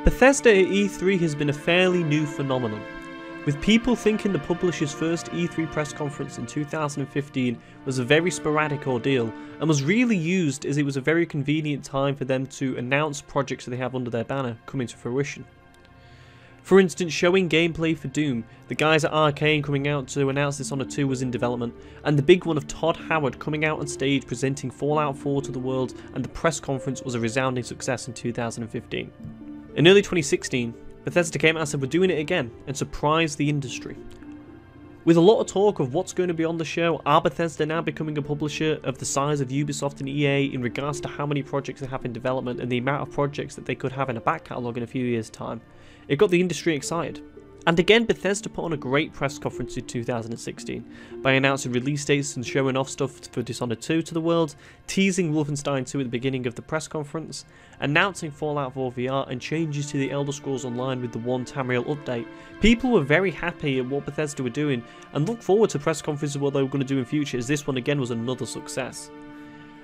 Bethesda at E3 has been a fairly new phenomenon, with people thinking the publisher's first E3 press conference in 2015 was a very sporadic ordeal and was really used as it was a very convenient time for them to announce projects that they have under their banner coming to fruition. For instance, showing gameplay for Doom, the guys at Arcane coming out to announce Dishonored 2 was in development, and the big one of Todd Howard coming out on stage presenting Fallout 4 to the world, and the press conference was a resounding success in 2015. In early 2016, Bethesda came out and said we're doing it again and surprised the industry. With a lot of talk of what's going to be on the show, are Bethesda now becoming a publisher of the size of Ubisoft and EA in regards to how many projects they have in development and the amount of projects that they could have in a back catalogue in a few years' time? It got the industry excited. And again, Bethesda put on a great press conference in 2016 by announcing release dates and showing off stuff for Dishonored 2 to the world, teasing Wolfenstein 2 at the beginning of the press conference, announcing Fallout 4 VR and changes to the Elder Scrolls Online with the 1 Tamriel update. People were very happy at what Bethesda were doing and look forward to press conferences what they were going to do in future, as this one again was another success.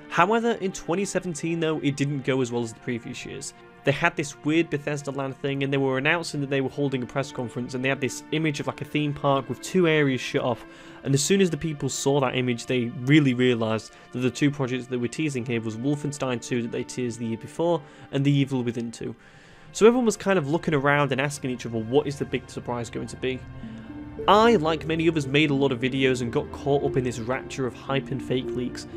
However, in 2017 though, it didn't go as well as the previous years. They had this weird Bethesda Land thing and they were announcing that they were holding a press conference, and they had this image of like a theme park with 2 areas shut off, and as soon as the people saw that image they really realised that the 2 projects that we're teasing here was Wolfenstein 2 that they teased the year before and The Evil Within 2. So everyone was kind of looking around and asking each other what is the big surprise going to be. I, like many others, made a lot of videos and got caught up in this rapture of hype and fake leaks,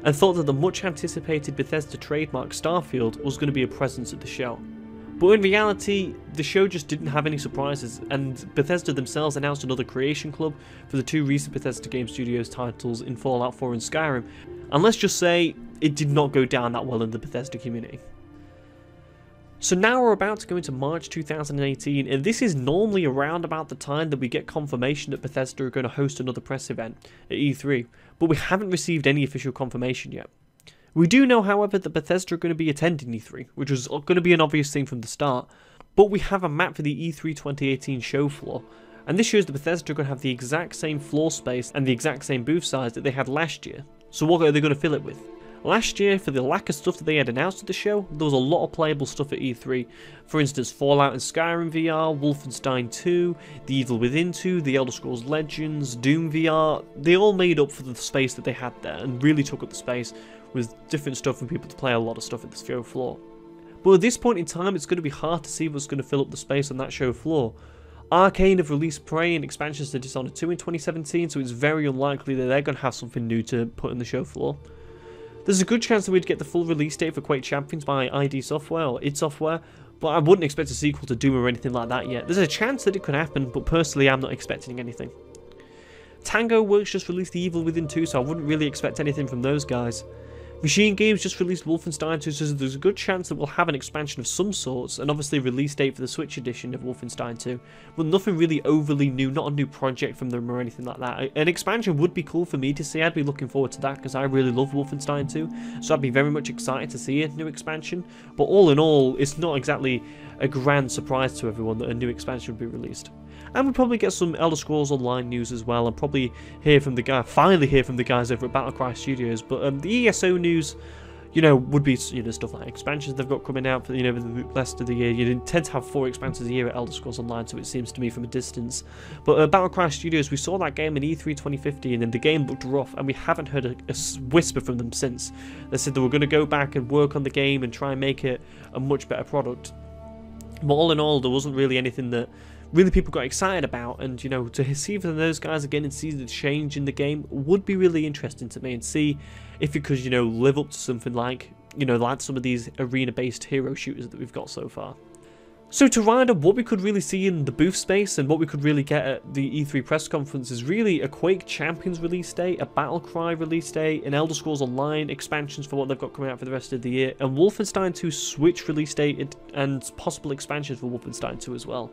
and thought that the much anticipated Bethesda trademark Starfield was going to be a presence at the show. But in reality, the show just didn't have any surprises, and Bethesda themselves announced another creation club for the 2 recent Bethesda Game Studios titles in Fallout 4 and Skyrim, and let's just say it did not go down that well in the Bethesda community. So now we're about to go into March 2018, and this is normally around about the time that we get confirmation that Bethesda are going to host another press event at E3, but we haven't received any official confirmation yet. We do know, however, that Bethesda are going to be attending E3, which was going to be an obvious thing from the start, but we have a map for the E3 2018 show floor, and this shows that Bethesda are going to have the exact same floor space and the exact same booth size that they had last year. So what are they going to fill it with? Last year, for the lack of stuff that they had announced at the show, there was a lot of playable stuff at E3. For instance, Fallout and Skyrim VR, Wolfenstein 2, The Evil Within 2, The Elder Scrolls Legends, Doom VR. They all made up for the space that they had there and really took up the space with different stuff for people to play a lot of stuff at the show floor. But at this point in time, it's going to be hard to see what's going to fill up the space on that show floor. Arcane have released Prey and expansions to Dishonored 2 in 2017, so it's very unlikely that they're going to have something new to put in the show floor. There's a good chance that we'd get the full release date for Quake Champions by ID Software or id Software, but I wouldn't expect a sequel to Doom or anything like that yet. There's a chance that it could happen, but personally I'm not expecting anything. Tango Works just released The Evil Within 2, so I wouldn't really expect anything from those guys. Machine Games just released Wolfenstein 2, so there's a good chance that we'll have an expansion of some sorts, and obviously a release date for the Switch edition of Wolfenstein 2, but nothing really overly new, not a new project from them or anything like that. An expansion would be cool for me to see. I'd be looking forward to that because I really love Wolfenstein 2, so I'd be very much excited to see a new expansion, but all in all, it's not exactly a grand surprise to everyone that a new expansion would be released. And we'll probably get some Elder Scrolls Online news as well, and probably finally hear from the guys over at Battlecry Studios. But the ESO news, would be stuff like expansions they've got coming out for the rest of the year. You tend to have 4 expansions a year at Elder Scrolls Online, so it seems to me from a distance. But Battlecry Studios, we saw that game in E3 2015, and the game looked rough, and we haven't heard a whisper from them since. They said they were going to go back and work on the game and try and make it a much better product. But all in all, there wasn't really anything that really people got excited about, and to see from those guys again and see the change in the game would be really interesting to me, and see if it could live up to something like like some of these arena based hero shooters that we've got so far. So to round up what we could really see in the booth space and what we could really get at the E3 press conference is really a Quake Champions release date, a Battlecry release date, an Elder Scrolls Online expansions for what they've got coming out for the rest of the year, and Wolfenstein 2 Switch release date and possible expansions for Wolfenstein 2 as well.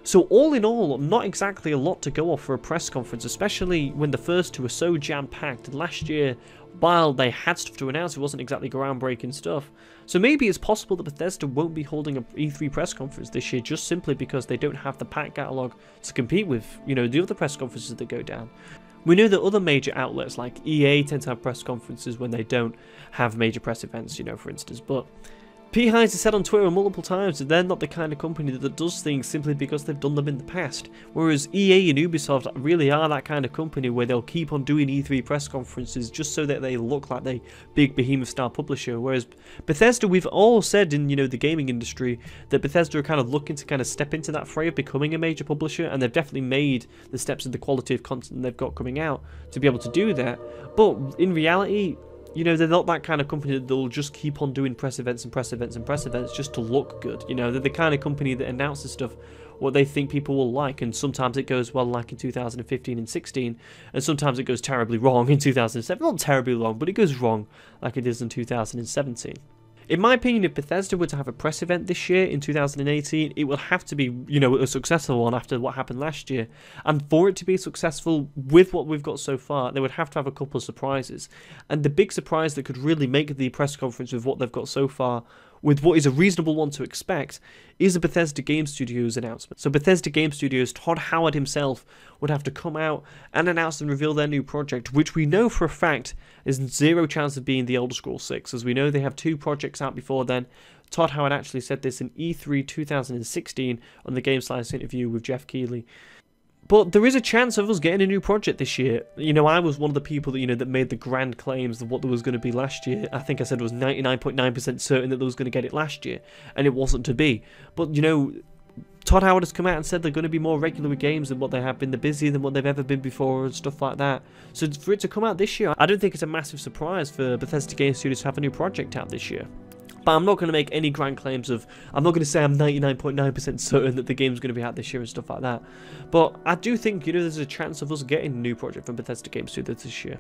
So all in all, not exactly a lot to go off for a press conference, especially when the first 2 are so jam-packed, and last year, while they had stuff to announce, it wasn't exactly groundbreaking stuff. So maybe it's possible that Bethesda won't be holding an E3 press conference this year just simply because they don't have the pack catalogue to compete with, the other press conferences that go down. We know that other major outlets like EA tend to have press conferences when they don't have major press events, for instance, but Pete Hines has said on Twitter multiple times that they're not the kind of company that does things simply because they've done them in the past, whereas EA and Ubisoft really are that kind of company where they'll keep on doing E3 press conferences just so that they look like they big behemoth style publisher, whereas Bethesda, we've all said in the gaming industry that Bethesda are kind of looking to kind of step into that fray of becoming a major publisher, and they've definitely made the steps in the quality of content they've got coming out to be able to do that. But in reality, they're not that kind of company that they'll just keep on doing press events and press events and press events just to look good. They're the kind of company that announces stuff what they think people will like, and sometimes it goes well, like in 2015 and 16, and sometimes it goes terribly wrong in 2007. Not terribly wrong, but it goes wrong like it is in 2017. In my opinion, if Bethesda were to have a press event this year in 2018, it will have to be, a successful one after what happened last year. And for it to be successful with what we've got so far, they would have to have a couple of surprises. And the big surprise that could really make the press conference with what they've got so far, with what is a reasonable one to expect, is a Bethesda Game Studios announcement. So Bethesda Game Studios, Todd Howard himself would have to come out and announce and reveal their new project, which we know for a fact is zero chance of being The Elder Scrolls 6, as we know they have 2 projects out before then. Todd Howard actually said this in E3 2016 on the Game Slice interview with Jeff Keighley. But there is a chance of us getting a new project this year. I was one of the people that, that made the grand claims of what there was going to be last year. I think I said it was 99.9% certain that they was going to get it last year, and it wasn't to be. But, Todd Howard has come out and said they're going to be more regular with games than what they have been, they're busier than what they've ever been before and stuff like that. So for it to come out this year, I don't think it's a massive surprise for Bethesda Game Studios to have a new project out this year. But I'm not going to make any grand claims of, I'm not going to say I'm 99.9% certain that the game's going to be out this year and stuff like that. But I do think, there's a chance of us getting a new project from Bethesda Game Studios this year.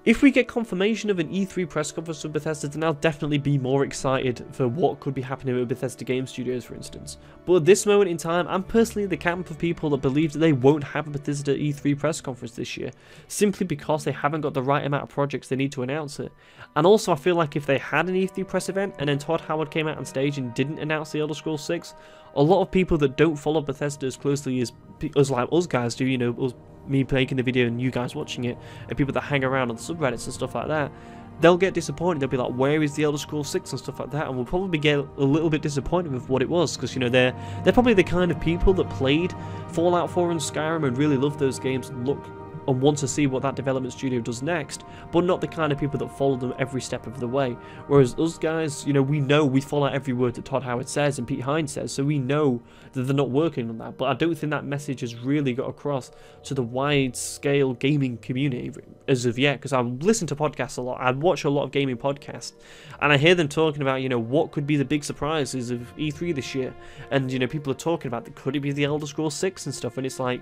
If we get confirmation of an E3 press conference from Bethesda, then I'll definitely be more excited for what could be happening with Bethesda Game Studios, for instance. But at this moment in time, I'm personally in the camp of people that believe that they won't have a Bethesda E3 press conference this year, simply because they haven't got the right amount of projects they need to announce it. And also, I feel like if they had an E3 press event, and then Todd Howard came out on stage and didn't announce The Elder Scrolls 6, a lot of people that don't follow Bethesda as closely as like us guys do, me making the video and you guys watching it, and people that hang around on subreddits and stuff like that, they'll get disappointed. They'll be like, where is The Elder Scrolls 6 and stuff like that, and we'll probably get a little bit disappointed with what it was, because they're probably the kind of people that played Fallout 4 and Skyrim and really love those games and look and want to see what that development studio does next, but not the kind of people that follow them every step of the way. Whereas us guys, we follow every word that Todd Howard says and Pete Hines says, so we know that they're not working on that. But I don't think that message has really got across to the wide-scale gaming community as of yet, because I listen to podcasts a lot, I watch a lot of gaming podcasts, and I hear them talking about, what could be the big surprises of E3 this year, and, people are talking about, could it be The Elder Scrolls 6 and stuff, and it's like,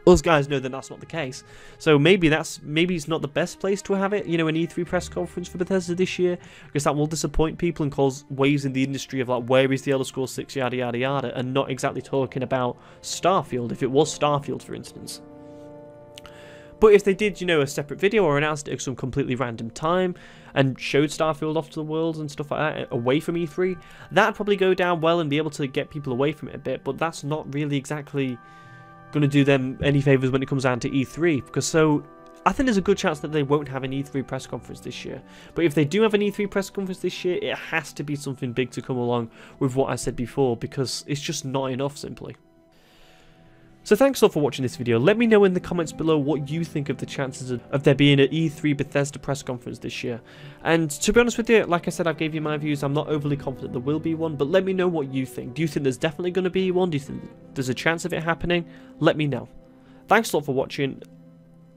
us guys know that that's not the case. So maybe it's not the best place to have it, an E3 press conference for Bethesda this year, because that will disappoint people and cause waves in the industry of like, where is The Elder Scrolls 6, yada yada yada, and not exactly talking about Starfield, if it was Starfield, for instance. But if they did, a separate video or announced it at some completely random time and showed Starfield off to the world and stuff like that, away from E3, that'd probably go down well and be able to get people away from it a bit, but that's not really exactly going to do them any favours when it comes down to E3, because I think there's a good chance that they won't have an E3 press conference this year. But if they do have an E3 press conference this year, it has to be something big to come along with what I said before, because it's just not enough, simply. So thanks all for watching this video. Let me know in the comments below what you think of the chances of there being an E3 Bethesda press conference this year. And to be honest with you, like I said, I've gave you my views. I'm not overly confident there will be one, but let me know what you think. Do you think there's definitely going to be one? Do you think there's a chance of it happening? Let me know. Thanks a lot for watching.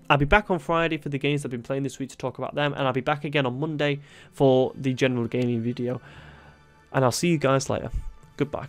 I'll be back on Friday for the games I've been playing this week to talk about them, and I'll be back again on Monday for the general gaming video. And I'll see you guys later. Goodbye.